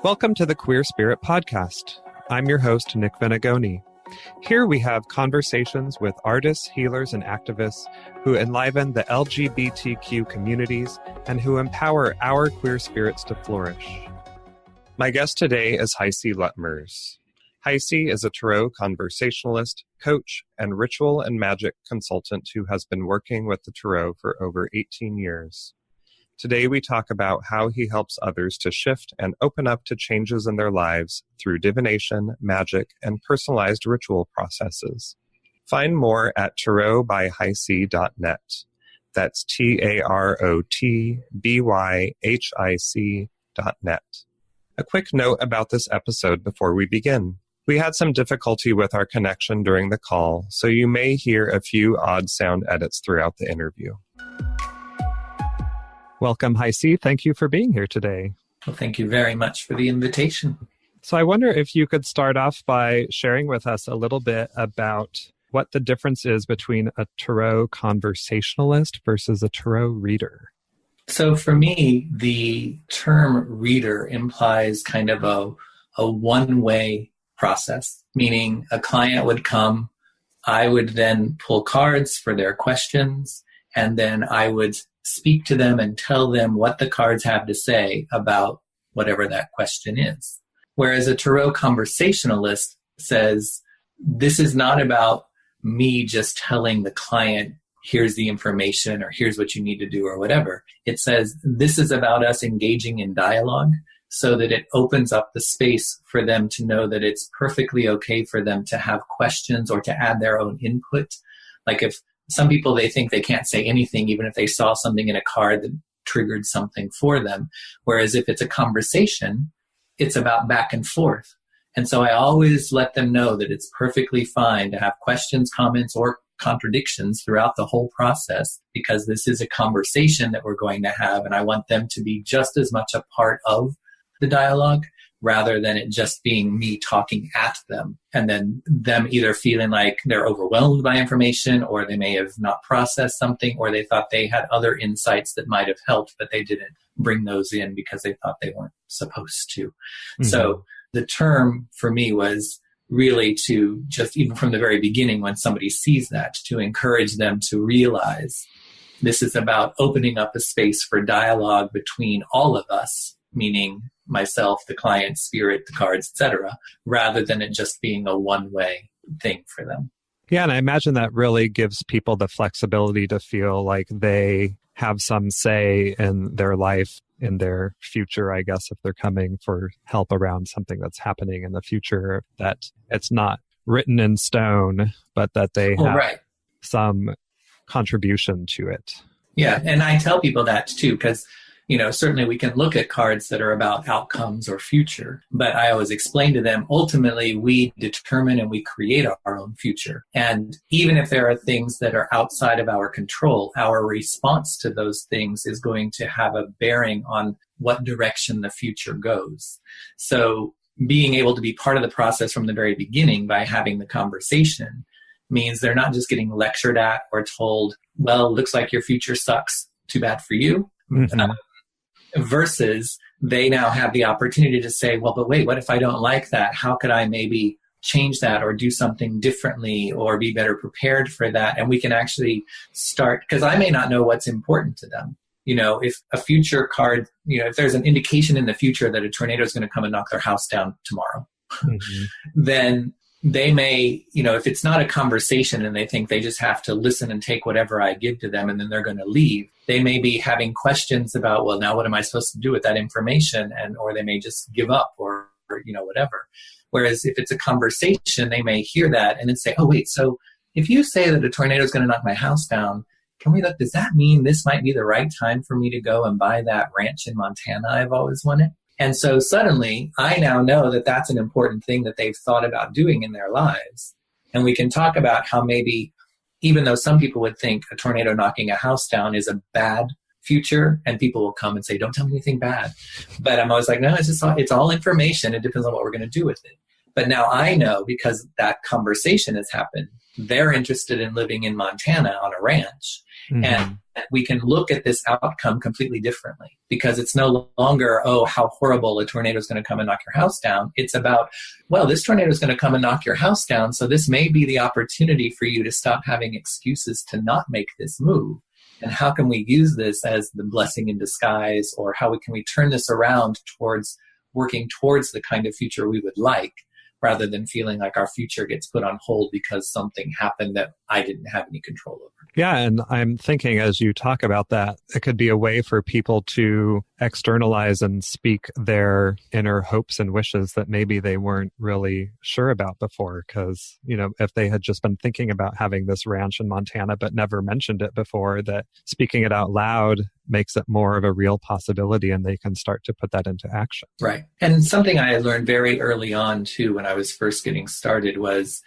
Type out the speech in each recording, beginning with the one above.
Welcome to the Queer Spirit Podcast. I'm your host, Nick Venegoni. Here we have conversations with artists, healers, and activists who enliven the LGBTQ communities and who empower our queer spirits to flourish. My guest today is HiC Luttmers. HiC is a Tarot Conversationalist, coach, and ritual and magic consultant who has been working with the Tarot for over 18 years. Today we talk about how he helps others to shift and open up to changes in their lives through divination, magic, and personalized ritual processes. Find more at tarotbyhic.net. That's tarotbyhic.net. A quick note about this episode before we begin. We had some difficulty with our connection during the call, so you may hear a few odd sound edits throughout the interview. Welcome, HiC. Thank you for being here today. Well, thank you very much for the invitation. So I wonder if you could start off by sharing with us a little bit about what the difference is between a Tarot Conversationalist versus a Tarot Reader. So for me, the term reader implies kind of a one-way process, meaning a client would come, I would then pull cards for their questions, and then I would speak to them and tell them what the cards have to say about whatever that question is. Whereas a Tarot Conversationalist says, this is not about me just telling the client, here's the information or here's what you need to do or whatever. It says, this is about us engaging in dialogue so that it opens up the space for them to know that it's perfectly okay for them to have questions or to add their own input. Like if some people, they think they can't say anything, even if they saw something in a card that triggered something for them. Whereas if it's a conversation, it's about back and forth. And so I always let them know that it's perfectly fine to have questions, comments, or contradictions throughout the whole process, because this is a conversation that we're going to have. And I want them to be just as much a part of the dialogue rather than it just being me talking at them and then them either feeling like they're overwhelmed by information or they may have not processed something or they thought they had other insights that might have helped, but they didn't bring those in because they thought they weren't supposed to. Mm-hmm. So the term for me was really to just, even from the very beginning when somebody sees that, to encourage them to realize this is about opening up a space for dialogue between all of us, meaning myself, the client, spirit, the cards, etc., rather than it just being a one-way thing for them. Yeah, and I imagine that really gives people the flexibility to feel like they have some say in their life, in their future, I guess, if they're coming for help around something that's happening in the future, that it's not written in stone, but that they have some contribution to it. Yeah, and I tell people that too, because certainly we can look at cards that are about outcomes or future, but I always explain to them, ultimately, we determine and we create our own future. And even if there are things that are outside of our control, our response to those things is going to have a bearing on what direction the future goes. So being able to be part of the process from the very beginning by having the conversation means they're not just getting lectured at or told, well, looks like your future sucks. Too bad for you. Mm-hmm. Versus they now have the opportunity to say, well, but wait, what if I don't like that? How could I maybe change that or do something differently or be better prepared for that? And we can actually start, because I may not know what's important to them. If a future card, if there's an indication in the future that a tornado is going to come and knock their house down tomorrow, mm-hmm. then they may, if it's not a conversation and they think they just have to listen and take whatever I give to them and then they're going to leave, they may be having questions about, well, now what am I supposed to do with that information? Or they may just give up or whatever. Whereas if it's a conversation, they may hear that and then say, oh, wait, so if you say that a tornado is going to knock my house down, can we look, does that mean this might be the right time for me to go and buy that ranch in Montana I've always wanted? And so suddenly, I now know that that's an important thing that they've thought about doing in their lives. And we can talk about how maybe, even though some people would think a tornado knocking a house down is a bad future, and people will come and say, don't tell me anything bad. But I'm always like, no, it's all information. It depends on what we're going to do with it. But now I know, because that conversation has happened, they're interested in living in Montana on a ranch. And we can look at this outcome completely differently, because it's no longer, oh, how horrible, a tornado is going to come and knock your house down. It's about, well, this tornado is going to come and knock your house down, so this may be the opportunity for you to stop having excuses to not make this move. And how can we use this as the blessing in disguise, or can we turn this around towards working towards the kind of future we would like, rather than feeling like our future gets put on hold because something happened that I didn't have any control over. Yeah, and I'm thinking as you talk about that, it could be a way for people to externalize and speak their inner hopes and wishes that maybe they weren't really sure about before. Because, if they had just been thinking about having this ranch in Montana but never mentioned it before, that speaking it out loud makes it more of a real possibility, and they can start to put that into action. Right. And something I learned very early on, too, when I was first getting started was,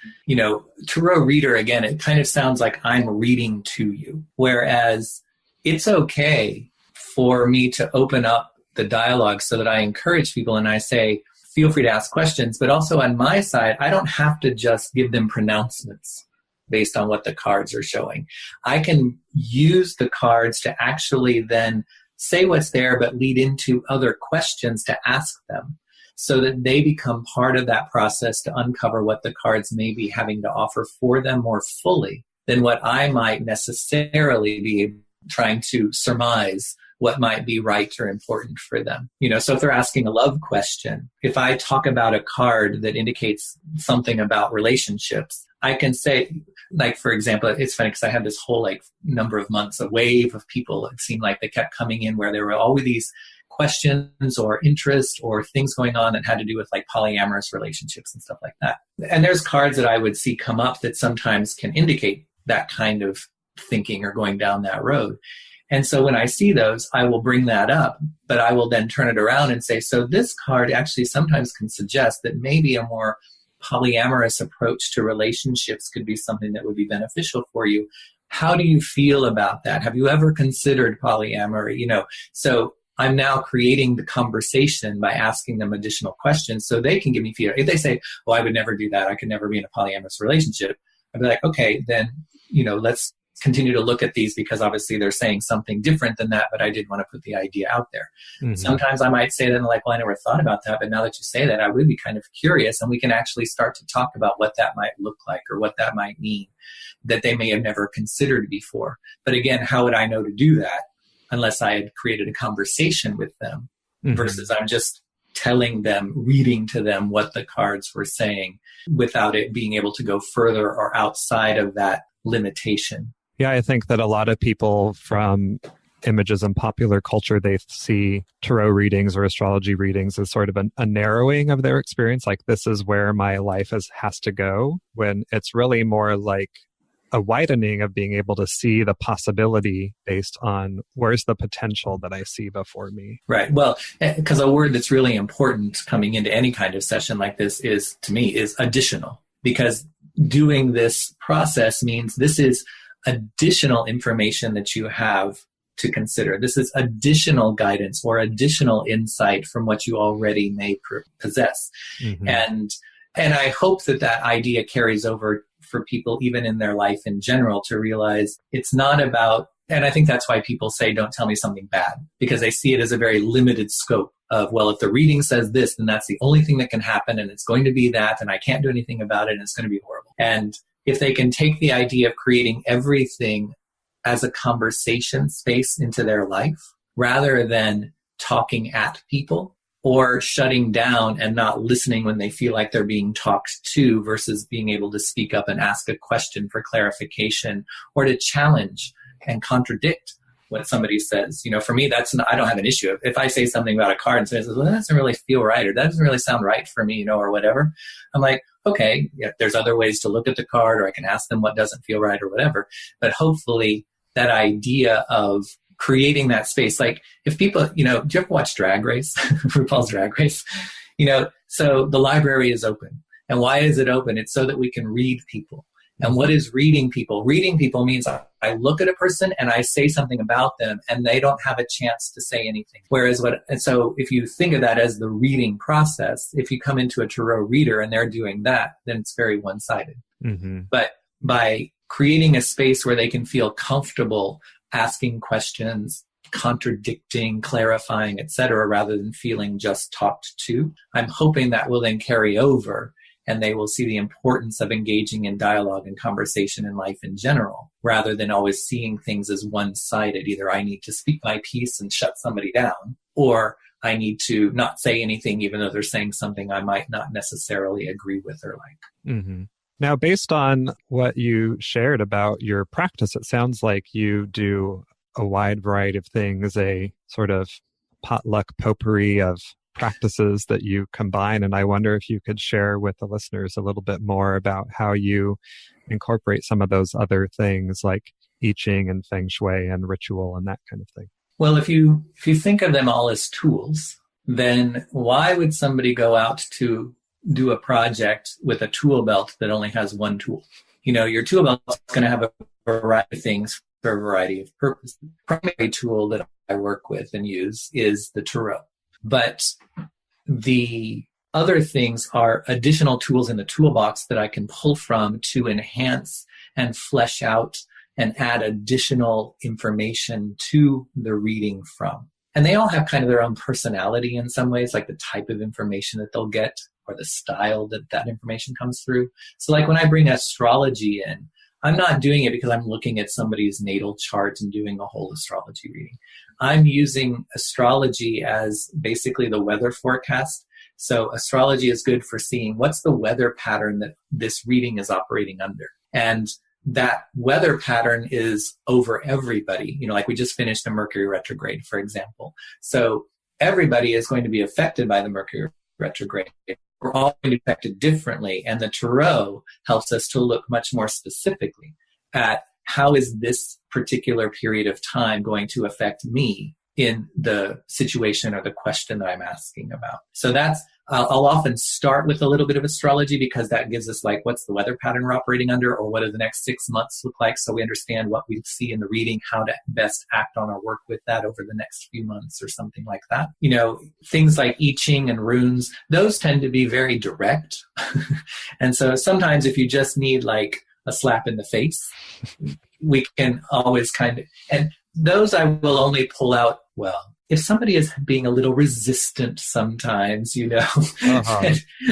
Tarot Reader, again, it kind of sounds like I'm reading to you, whereas it's okay for me to open up the dialogue so that I encourage people and I say, feel free to ask questions, but also on my side, I don't have to just give them pronouncements based on what the cards are showing. I can use the cards to actually then say what's there, but lead into other questions to ask them, so that they become part of that process to uncover what the cards may be having to offer for them more fully than what I might necessarily be trying to surmise what might be right or important for them. So if they're asking a love question, if I talk about a card that indicates something about relationships, I can say, like, for example, it's funny because I had this whole number of months, a wave of people, it seemed like they kept coming in where there were always these questions or interest or things going on that had to do with polyamorous relationships and stuff like that. And there's cards that I would see come up that sometimes can indicate that kind of thinking or going down that road. And so when I see those, I will bring that up, but I will then turn it around and say, so this card actually sometimes can suggest that maybe a more polyamorous approach to relationships could be something that would be beneficial for you. How do you feel about that? Have you ever considered polyamory? So I'm now creating the conversation by asking them additional questions so they can give me feedback. If they say, well, I would never do that, I could never be in a polyamorous relationship, I'd be like, okay, then, let's continue to look at these, because obviously they're saying something different than that, but I did want to put the idea out there. Sometimes I might say then well, I never thought about that, but now that you say that, I would be kind of curious, and we can actually start to talk about what that might look like or what that might mean that they may have never considered before. But again, how would I know to do that unless I had created a conversation with them versus I'm just telling them, reading to them what the cards were saying without it being able to go further or outside of that limitation. Yeah, I think that a lot of people from images in popular culture, they see tarot readings or astrology readings as sort of a narrowing of their experience. Like, this is where my life has to go, when it's really more like a widening of being able to see the possibility based on where's the potential that I see before me. Right. Well, because a word that's really important coming into any kind of session like this is, to me, is additional. Because doing this process means this is additional information that you have to consider. This is additional guidance or additional insight from what you already may possess. And I hope that idea carries over for people, even in their life in general, to realize it's not about, and I think that's why people say, don't tell me something bad, because they see it as a very limited scope of, well, if the reading says this, then that's the only thing that can happen, and it's going to be that, and I can't do anything about it, and it's going to be horrible. And if they can take the idea of creating everything as a conversation space into their life, rather than talking at people or shutting down and not listening when they feel like they're being talked to, versus being able to speak up and ask a question for clarification or to challenge and contradict what somebody says. For me, I don't have an issue. If I say something about a card and somebody says, well, that doesn't really feel right, or that doesn't really sound right for me, or whatever, I'm like, okay, yeah, there's other ways to look at the card, or I can ask them what doesn't feel right or whatever. But hopefully that idea of creating that space, like if people, do you ever watch Drag Race, RuPaul's Drag Race? So the library is open. And why is it open? It's so that we can read people. And what is reading people? Reading people means I look at a person and I say something about them, and they don't have a chance to say anything. And so if you think of that as the reading process, if you come into a tarot reader and they're doing that, then it's very one-sided. But by creating a space where they can feel comfortable asking questions, contradicting, clarifying, etc., rather than feeling just talked to. I'm hoping that will then carry over and they will see the importance of engaging in dialogue and conversation in life in general, rather than always seeing things as one-sided. Either I need to speak my piece and shut somebody down, or I need to not say anything even though they're saying something I might not necessarily agree with or like. Mm-hmm. Now, based on what you shared about your practice, it sounds like you do a wide variety of things, a sort of potluck potpourri of practices that you combine. And I wonder if you could share with the listeners a little bit more about how you incorporate some of those other things like I-Ching and Feng Shui and ritual and that kind of thing. Well, if you think of them all as tools, then why would somebody go out to do a project with a tool belt that only has one tool? You know, your tool belt is going to have a variety of things for a variety of purposes. The primary tool that I work with and use is the Tarot. But the other things are additional tools in the toolbox that I can pull from to enhance and flesh out and add additional information to the reading from. And they all have kind of their own personality in some ways, like the type of information that they'll get or the style that that information comes through. So like when I bring astrology in, I'm not doing it because I'm looking at somebody's natal chart and doing a whole astrology reading. I'm using astrology as basically the weather forecast. So astrology is good for seeing what's the weather pattern that this reading is operating under. And that weather pattern is over everybody. You know, like we just finished a Mercury retrograde, for example. So everybody is going to be affected by the Mercury retrograde. We're all going to be affected differently. And the Tarot helps us to look much more specifically at how is this particular period of time going to affect me in the situation or the question that I'm asking about. So that's, I'll often start with a little bit of astrology because that gives us like, what's the weather pattern we're operating under, or what do the next 6 months look like, so we understand what we see in the reading, how to best act on or work with that over the next few months or something like that. You know, things like I-Ching and runes, those tend to be very direct. And so sometimes if you just need like a slap in the face, we can always kind of, and those I will only pull out, well, if somebody is being a little resistant sometimes, you know,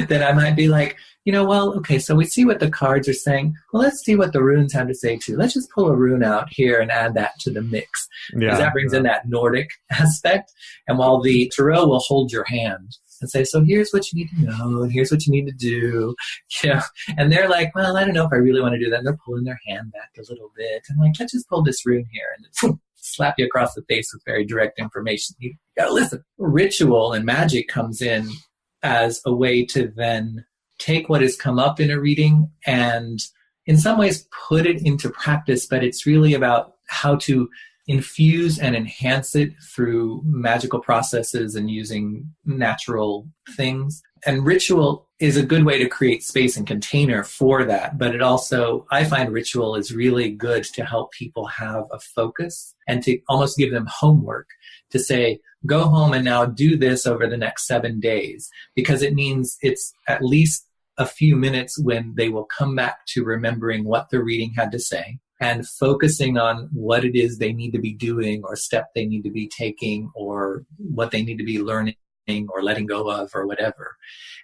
then I might be like, you know, well, okay, so we see what the cards are saying. Well, let's see what the runes have to say too. Let's just pull a rune out here and add that to the mix. Because that brings in that Nordic aspect. And while the Tarot will hold your hand and say, so here's what you need to know, and here's what you need to do, you know, and they're like, well, I don't know if I really want to do that. And they're pulling their hand back a little bit. I'm like, let's just pull this rune here. And then slap you across the face with very direct information. You gotta listen. Ritual and magic comes in as a way to then take what has come up in a reading and in some ways put it into practice, but it's really about how to infuse and enhance it through magical processes and using natural things. And ritual is a good way to create space and container for that. But it also, I find ritual is really good to help people have a focus and to almost give them homework to say, go home and now do this over the next 7 days, because it means it's at least a few minutes when they will come back to remembering what the reading had to say and focusing on what it is they need to be doing or step they need to be taking or what they need to be learning or letting go of or whatever.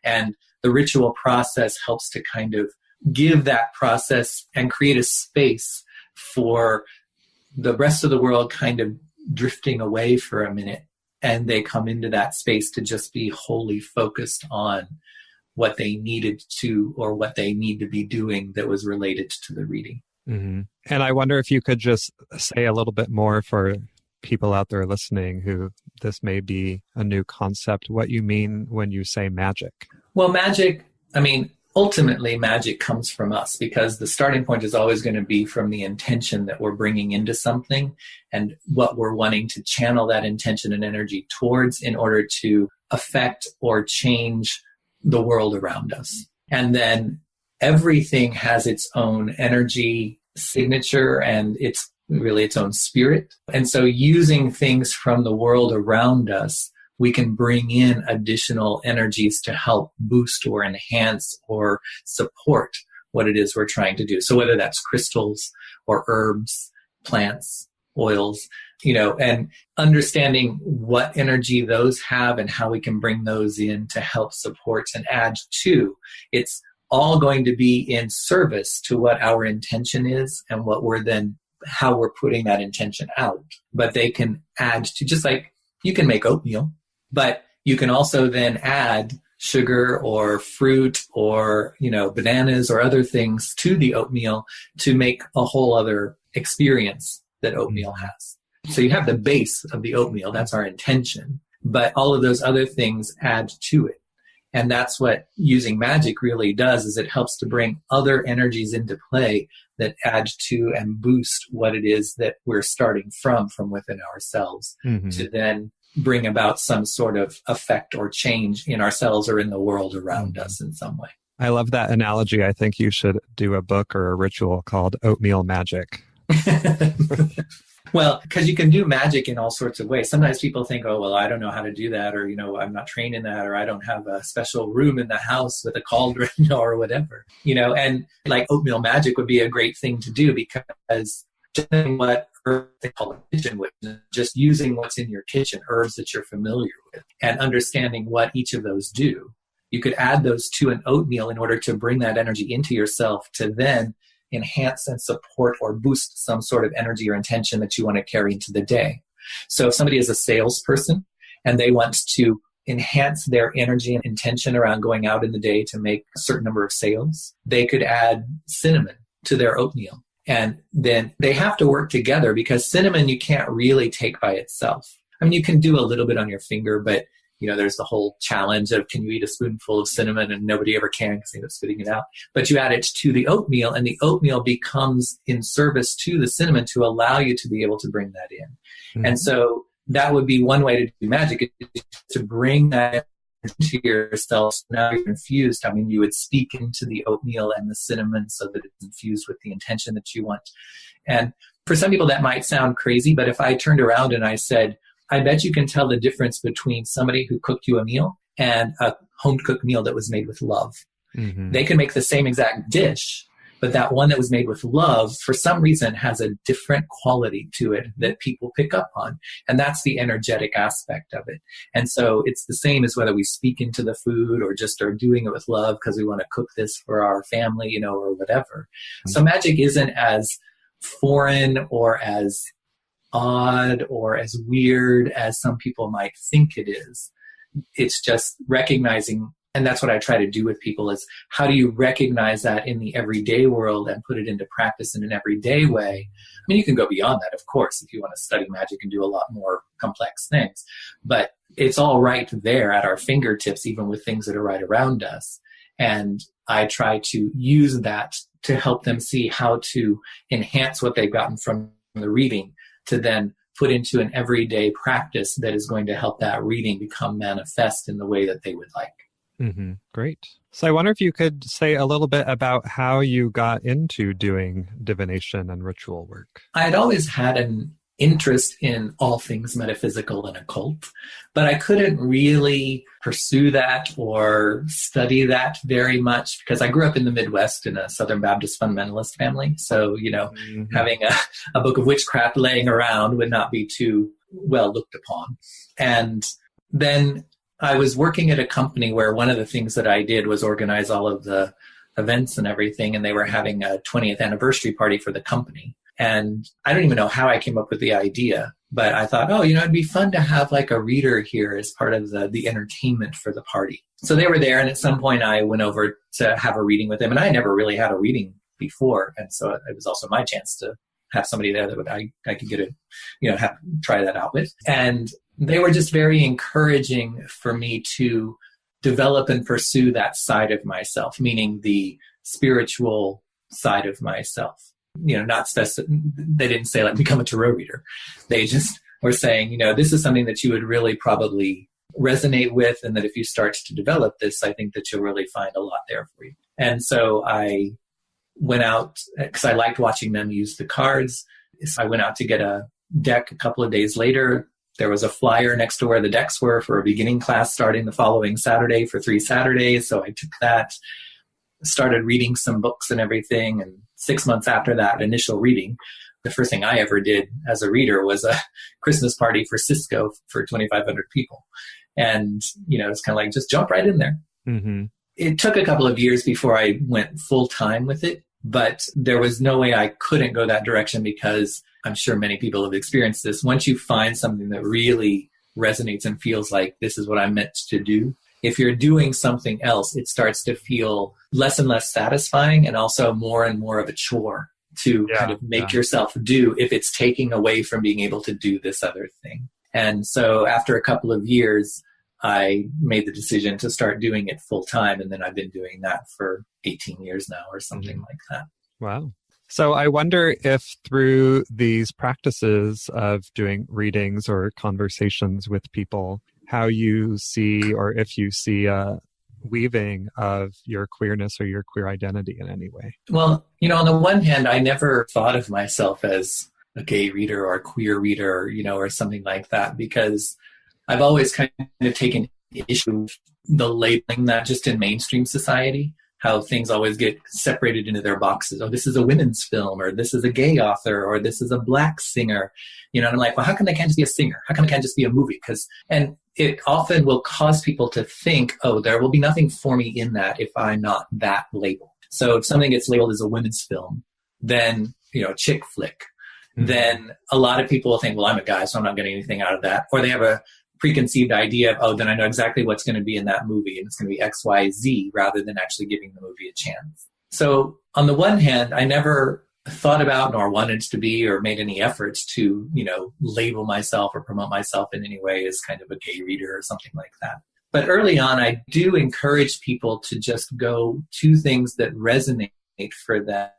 And the ritual process helps to kind of give that process and create a space for the rest of the world kind of drifting away for a minute, and they come into that space to just be wholly focused on what they needed to or what they need to be doing that was related to the reading. Mm-hmm. And I wonder if you could just say a little bit more for people out there listening who this may be a new concept, what you mean when you say magic. Well, magic, I mean, ultimately magic comes from us because the starting point is always going to be from the intention that we're bringing into something and what we're wanting to channel that intention and energy towards in order to affect or change the world around us. And then everything has its own energy signature and it's really its own spirit. And so using things from the world around us, we can bring in additional energies to help boost or enhance or support what it is we're trying to do. So whether that's crystals or herbs, plants, oils, and understanding what energy those have and how we can bring those in to help support and add to. It's all going to be in service to what our intention is and how we're putting that intention out. But they can add to, just like you can make oatmeal, but you can also then add sugar or fruit or, bananas or other things to the oatmeal to make a whole other experience that oatmeal has. So you have the base of the oatmeal, that's our intention, but all of those other things add to it. And that's what using magic really does, is it helps to bring other energies into play that add to and boost what it is that we're starting from within ourselves, to then bring about some sort of effect or change in ourselves or in the world around us in some way. I love that analogy. I think you should do a book or a ritual called Oatmeal Magic. Well, because you can do magic in all sorts of ways. Sometimes people think, oh, well, I don't know how to do that, or, I'm not trained in that, or I don't have a special room in the house with a cauldron or whatever, and like oatmeal magic would be a great thing to do, because just what they call a kitchen whip, just using what's in your kitchen, herbs that you're familiar with, and understanding what each of those do. You could add those to an oatmeal in order to bring that energy into yourself to then enhance and support or boost some sort of energy or intention that you want to carry into the day. So if somebody is a salesperson and they want to enhance their energy and intention around going out in the day to make a certain number of sales, they could add cinnamon to their oatmeal. And then they have to work together, because cinnamon you can't really take by itself. I mean, you can do a little bit on your finger, but there's the whole challenge of, can you eat a spoonful of cinnamon? And nobody ever can, because they end up spitting it out. But you add it to the oatmeal, and the oatmeal becomes in service to the cinnamon to allow you to be able to bring that in. Mm-hmm. And so that would be one way to do magic, is to bring that into yourself. So now you're infused. I mean, you would speak into the oatmeal and the cinnamon so that it's infused with the intention that you want. And for some people that might sound crazy, but if I turned around and I said, I bet you can tell the difference between somebody who cooked you a meal and a home-cooked meal that was made with love. Mm-hmm. They can make the same exact dish, but that one that was made with love, for some reason, has a different quality to it that people pick up on. And that's the energetic aspect of it. And so it's the same as whether we speak into the food or just are doing it with love because we want to cook this for our family, or whatever. Mm-hmm. So magic isn't as foreign or as odd or as weird as some people might think it is. It's just recognizing, and that's what I try to do with people, is how do you recognize that in the everyday world and put it into practice in an everyday way? I mean, you can go beyond that, of course, if you want to study magic and do a lot more complex things, but it's all right there at our fingertips, even with things that are right around us. And I try to use that to help them see how to enhance what they've gotten from the reading, to then put into an everyday practice that is going to help that reading become manifest in the way that they would like. Mm-hmm. Great. So I wonder if you could say a little bit about how you got into doing divination and ritual work. I had always had an interest in all things metaphysical and occult, but I couldn't really pursue that or study that very much because I grew up in the Midwest in a Southern Baptist fundamentalist family. So, mm-hmm. having a book of witchcraft laying around would not be too well looked upon. And then I was working at a company where one of the things that I did was organize all of the events and everything, and they were having a 20th anniversary party for the company. And I don't even know how I came up with the idea, but I thought, it'd be fun to have like a reader here as part of the entertainment for the party. So they were there, and at some point I went over to have a reading with them, and I never really had a reading before. And so it was also my chance to have somebody there that I could get try that out with. And they were just very encouraging for me to develop and pursue that side of myself, meaning the spiritual side of myself. They didn't say like become a tarot reader. They just were saying, this is something that you would really probably resonate with, and that if you start to develop this, I think that you'll really find a lot there for you. And so I went out because I liked watching them use the cards. So I went out to get a deck a couple of days later. There was a flyer next to where the decks were for a beginning class starting the following Saturday for 3 Saturdays. So I took that. started reading some books and everything. And 6 months after that initial reading, the first thing I ever did as a reader was a Christmas party for Cisco for 2,500 people. And, it's kind of like, just jump right in there. Mm-hmm. It took a couple of years before I went full time with it, but there was no way I couldn't go that direction, because I'm sure many people have experienced this. Once you find something that really resonates and feels like this is what I'm meant to do, if you're doing something else, it starts to feel less and less satisfying, and also more and more of a chore to kind of make yourself do if it's taking away from being able to do this other thing. And so after a couple of years, I made the decision to start doing it full time. And then I've been doing that for 18 years now or something like that. Wow. So I wonder if through these practices of doing readings or conversations with people, how you see, or if you see a weaving of your queerness or your queer identity in any way. Well, on the one hand, I never thought of myself as a gay reader or a queer reader, or something like that, because I've always kind of taken issue with the labeling that just in mainstream society, how things always get separated into their boxes. Oh, this is a women's film, or this is a gay author, or this is a Black singer. And I'm like, well, how come they can't just be a singer? How come it can't just be a movie? And it often will cause people to think, oh, there will be nothing for me in that if I'm not that label. So if something gets labeled as a women's film, then, chick flick, then a lot of people will think, well, I'm a guy, so I'm not getting anything out of that. Or they have a preconceived idea of, oh, then I know exactly what's going to be in that movie, and it's going to be X, Y, Z, rather than actually giving the movie a chance. So on the one hand, I never thought about nor wanted to be or made any efforts to, label myself or promote myself in any way as kind of a gay reader or something like that. But early on, I do encourage people to just go to things that resonate for them,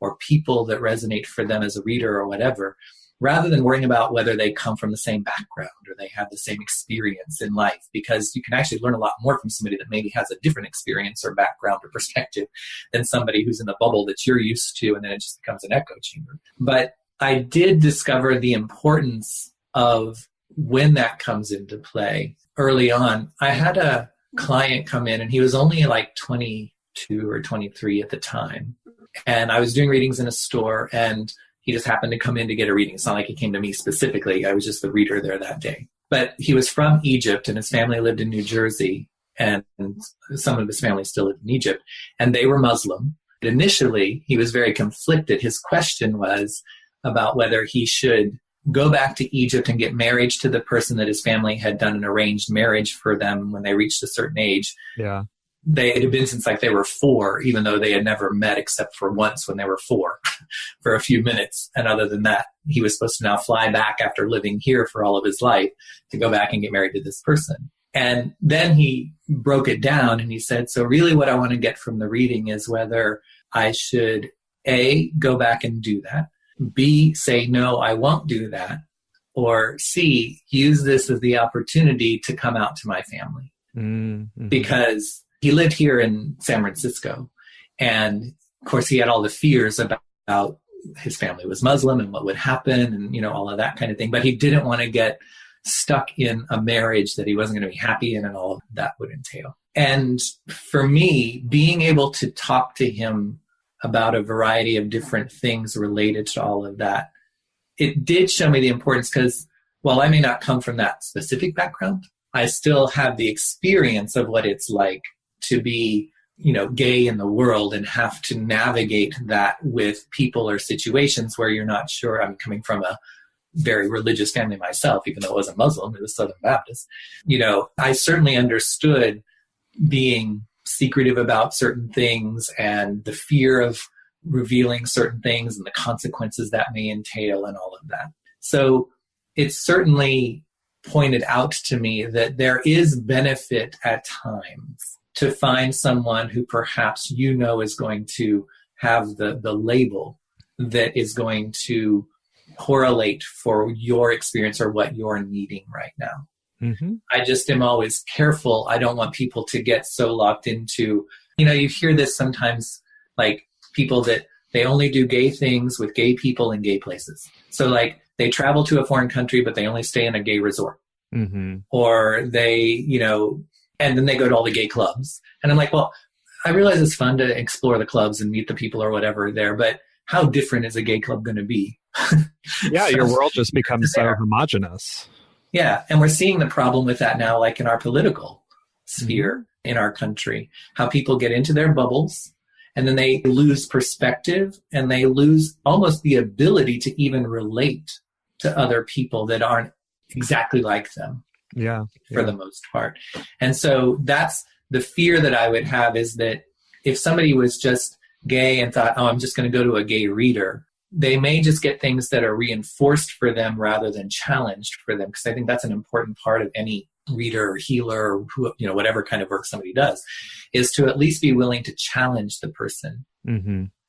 or people that resonate for them as a reader or whatever, rather than worrying about whether they come from the same background or they have the same experience in life, because you can actually learn a lot more from somebody that maybe has a different experience or background or perspective than somebody who's in the bubble that you're used to, and then it just becomes an echo chamber. But I did discover the importance of when that comes into play early on. I had a client come in, and he was only like 22 or 23 at the time. And I was doing readings in a store, and he just happened to come in to get a reading. It's not like he came to me specifically. I was just the reader there that day. But he was from Egypt, and his family lived in New Jersey, and some of his family still lived in Egypt, and they were Muslim. Initially, he was very conflicted. His question was about whether he should go back to Egypt and get married to the person that his family had done an arranged marriage for them when they reached a certain age. Yeah. It had been since like they were 4, even though they had never met except for once when they were 4 for a few minutes. And other than that, he was supposed to now fly back after living here for all of his life to go back and get married to this person. And then he broke it down, and he said, so really what I want to get from the reading is whether I should A, go back and do that, B, say, no, I won't do that, or C, use this as the opportunity to come out to my family. Mm-hmm. Because he lived here in San Francisco, and of course he had all the fears about his family was Muslim and what would happen and, all of that kind of thing. But he didn't want to get stuck in a marriage that he wasn't going to be happy in, and all of that would entail. And for me, being able to talk to him about a variety of different things related to all of that, it did show me the importance, because while I may not come from that specific background, I still have the experience of what it's like to be, gay in the world and have to navigate that with people or situations where you're not sure. I'm coming from a very religious family myself, even though it wasn't Muslim, it was Southern Baptist. I certainly understood being secretive about certain things and the fear of revealing certain things and the consequences that may entail and all of that. So it's certainly pointed out to me that there is benefit at times to find someone who perhaps is going to have the label that is going to correlate for your experience or what you're needing right now. Mm-hmm. I just am always careful. I don't want people to get so locked into, you hear this sometimes, like people that they only do gay things with gay people in gay places. So like they travel to a foreign country, but they only stay in a gay resort. Mm-hmm. Or they, and then they go to all the gay clubs. And I'm like, well, I realize it's fun to explore the clubs and meet the people or whatever there, but how different is a gay club going to be? Yeah, your world just becomes so homogenous. Yeah, and we're seeing the problem with that now, like in our political sphere in our country, how people get into their bubbles and then they lose perspective and they lose almost the ability to even relate to other people that aren't exactly like them. Yeah. For the most part. And so that's the fear that I would have, is that if somebody was just gay and thought, oh, I'm just going to go to a gay reader, they may just get things that are reinforced for them rather than challenged for them. Because I think that's an important part of any reader or healer or who, whatever kind of work somebody does, is to at least be willing to challenge the person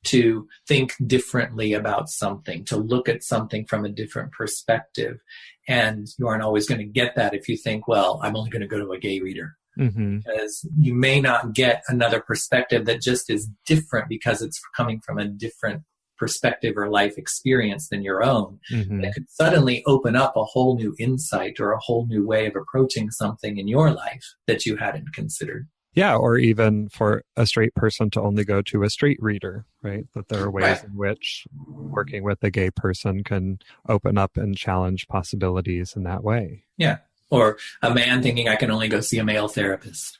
to think differently about something, to look at something from a different perspective. And you aren't always going to get that if you think, well, I'm only going to go to a gay reader. Because you may not get another perspective that just is different because it's coming from a different perspective or life experience than your own. That could suddenly open up a whole new insight or a whole new way of approaching something in your life that you hadn't considered. Yeah, or even for a straight person to only go to a straight reader, right? That there are ways in which working with a gay person can open up and challenge possibilities in that way. Yeah. Or a man thinking I can only go see a male therapist,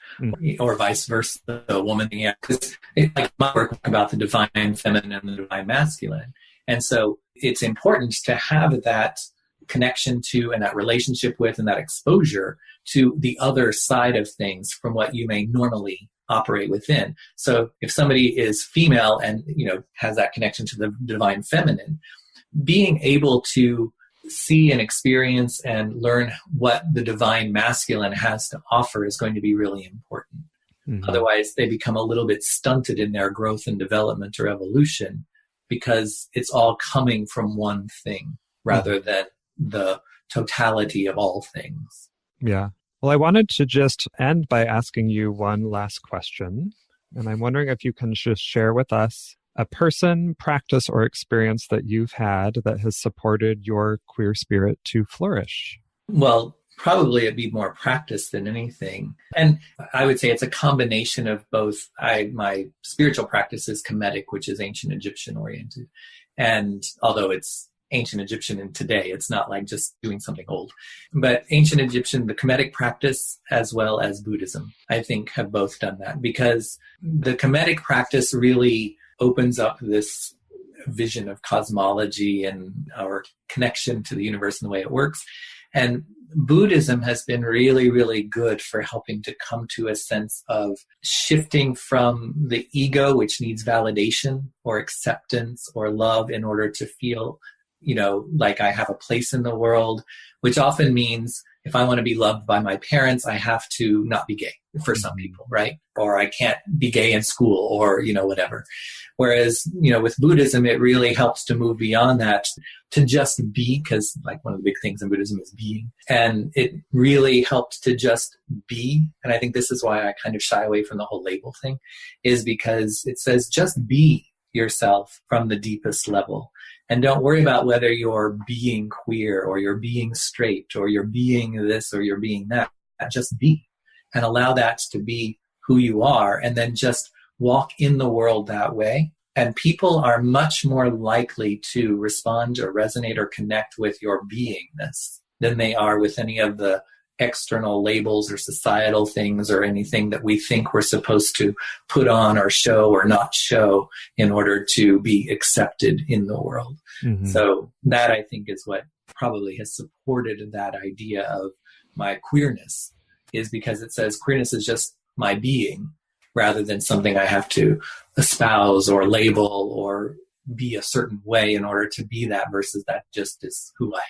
or vice versa, a woman. Yeah, because like my work about the divine feminine and the divine masculine. And so it's important to have that connection to and that relationship with and that exposure to the other side of things from what you may normally operate within. So if somebody is female and, has that connection to the divine feminine, being able to see and experience and learn what the divine masculine has to offer is going to be really important. Otherwise, they become a little bit stunted in their growth and development or evolution because it's all coming from one thing rather than the totality of all things. Yeah. Well, I wanted to just end by asking you one last question. And I'm wondering if you can just share with us a person, practice, or experience that you've had that has supported your queer spirit to flourish. Well, probably it'd be more practice than anything. And I would say it's a combination of both. My spiritual practice is Kemetic, which is ancient Egyptian oriented. And although it's ancient Egyptian in today, it's not like just doing something old. But ancient Egyptian, the Kemetic practice, as well as Buddhism, I think have both done that, because the Kemetic practice really opens up this vision of cosmology and our connection to the universe and the way it works. And Buddhism has been really, really good for helping to come to a sense of shifting from the ego, which needs validation or acceptance or love in order to feel, like I have a place in the world, which often means if I want to be loved by my parents, I have to not be gay for some people, right? Or I can't be gay in school or, whatever. Whereas, with Buddhism, it really helps to move beyond that to just be, because like one of the big things in Buddhism is being. And it really helps to just be. And I think this is why I kind of shy away from the whole label thing, is because it says just be yourself from the deepest level. And don't worry about whether you're being queer or you're being straight or you're being this or you're being that. Just be and allow that to be who you are, and then just walk in the world that way. And people are much more likely to respond or resonate or connect with your beingness than they are with any of the external labels or societal things or anything that we think we're supposed to put on or show or not show in order to be accepted in the world. So that, I think, is what probably has supported that idea of my queerness, is because it says queerness is just my being rather than something I have to espouse or label or be a certain way in order to be that, versus that just is who I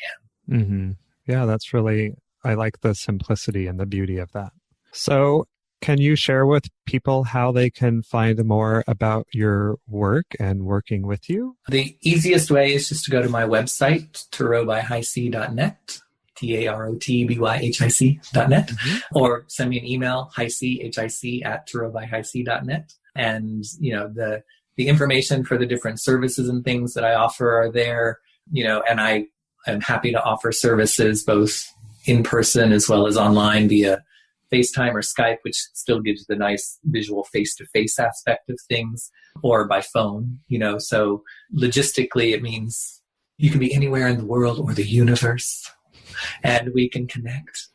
am. Yeah, that's really, I like the simplicity and the beauty of that. So can you share with people how they can find more about your work and working with you? The easiest way is just to go to my website, tarotbyhic.net, tarotbyhic.net, or send me an email, hic@tarotbyhic.net. And, the information for the different services and things that I offer are there, and I am happy to offer services both in person as well as online via FaceTime or Skype, which still gives the nice visual face-to-face aspect of things, or by phone, so logistically it means you can be anywhere in the world or the universe, and we can connect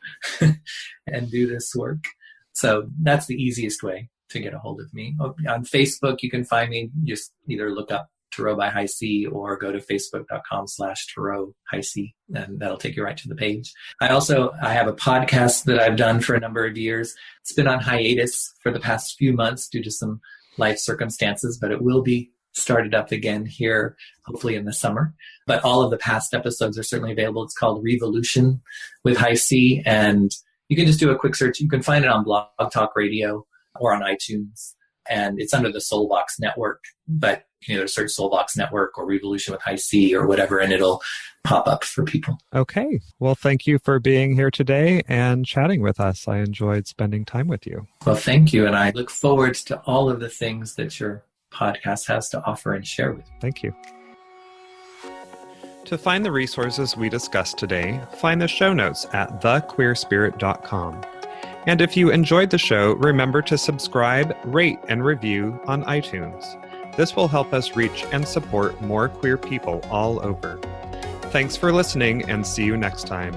and do this work. So that's the easiest way to get a hold of me. On Facebook, you can find me. Just either look up Tarot by HiC or go to facebook.com/Tarot HiC, and that'll take you right to the page. I have a podcast that I've done for a number of years. It's been on hiatus for the past few months due to some life circumstances, but it will be started up again here, hopefully in the summer. But all of the past episodes are certainly available. It's called Revolution with HiC, and you can just do a quick search. You can find it on Blog Talk Radio or on iTunes, and it's under the Soulbox Network. But you can either search Soulbox Network or Revolution with HiC or whatever, and it'll pop up for people. Okay. Well, thank you for being here today and chatting with us. I enjoyed spending time with you. Well, thank you, and I look forward to all of the things that your podcast has to offer and share with you. Thank you. To find the resources we discussed today, find the show notes at thequeerspirit.com. And if you enjoyed the show, remember to subscribe, rate, and review on iTunes. This will help us reach and support more queer people all over. Thanks for listening, and see you next time.